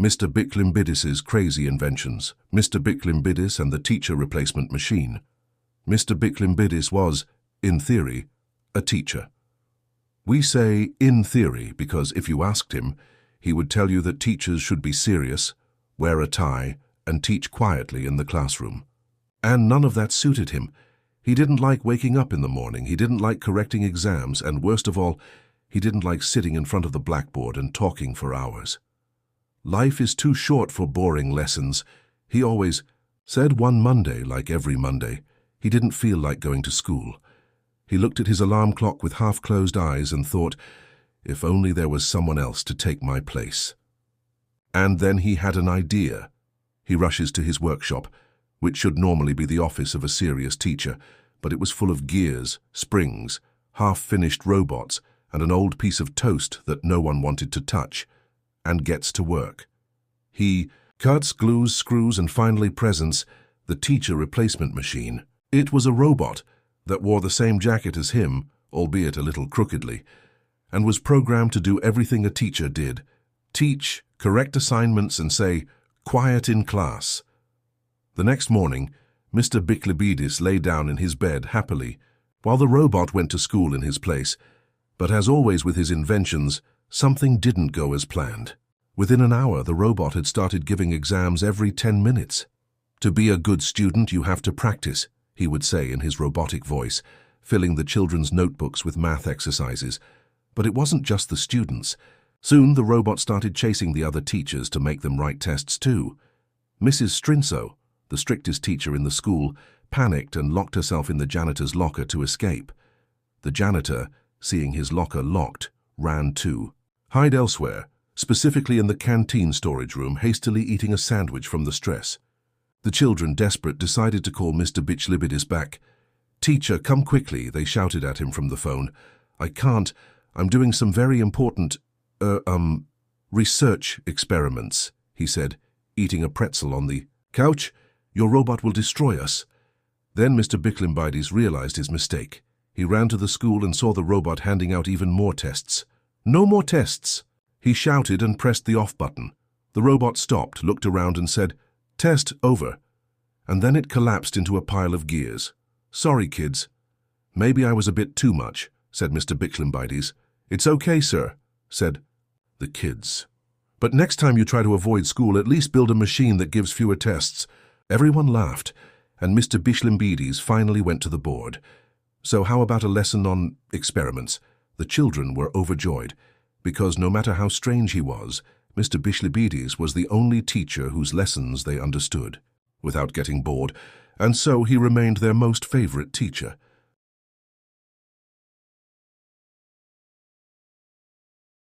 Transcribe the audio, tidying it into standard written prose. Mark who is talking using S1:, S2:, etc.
S1: Mr. Bichlimpidis's crazy inventions, Mr. Bichlimpidis and the teacher replacement machine. Mr. Bichlimpidis was, in theory, a teacher. We say in theory because if you asked him, he would tell you that teachers should be serious, wear a tie, and teach quietly in the classroom. And none of that suited him. He didn't like waking up in the morning, he didn't like correcting exams, and worst of all, he didn't like sitting in front of the blackboard and talking for hours. Life is too short for boring lessons, he always said. One Monday, like every Monday, he didn't feel like going to school. He looked at his alarm clock with half-closed eyes and thought, if only there was someone else to take my place. And then he had an idea. He rushes to his workshop, which should normally be the office of a serious teacher, but it was full of gears, springs, half-finished robots, and an old piece of toast that no one wanted to touch, and gets to work. He cuts, glues, screws, and finally presents the teacher replacement machine. It was a robot that wore the same jacket as him, albeit a little crookedly, and was programmed to do everything a teacher did: teach, correct assignments, and say, "Quiet in class." The next morning, Mr. Bichlibidis lay down in his bed happily, while the robot went to school in his place. But as always with his inventions, something didn't go as planned. Within an hour, the robot had started giving exams every 10 minutes. "To be a good student, you have to practice," he would say in his robotic voice, filling the children's notebooks with math exercises. But it wasn't just the students. Soon the robot started chasing the other teachers to make them write tests too. Mrs. Strintzo, the strictest teacher in the school, panicked and locked herself in the janitor's locker to escape. The janitor, seeing his locker locked, ran to hide elsewhere, specifically in the canteen storage room, hastily eating a sandwich from the stress. The children, desperate, decided to call Mr. Bichlibidis back. "Teacher, come quickly," they shouted at him from the phone. "I can't. I'm doing some very important, research experiments," he said, eating a pretzel on the couch. "Your robot will destroy us." Then Mr. Bichlimpidis realized his mistake. He ran to the school and saw the robot handing out even more tests. "No more tests!" He shouted and pressed the off button. The robot stopped, looked around and said, "Test over." And then it collapsed into a pile of gears. "Sorry, kids." "Maybe I was a bit too much," said Mr. Bichlimpidis. "It's okay, sir," said the kids. "But next time you try to avoid school, at least build a machine that gives fewer tests." Everyone laughed, and Mr. Bichlimpidis finally went to the board. "So how about a lesson on experiments?" The children were overjoyed, because no matter how strange he was, Mr. Bichlibidis was the only teacher whose lessons they understood, without getting bored, and so he remained their most favorite teacher.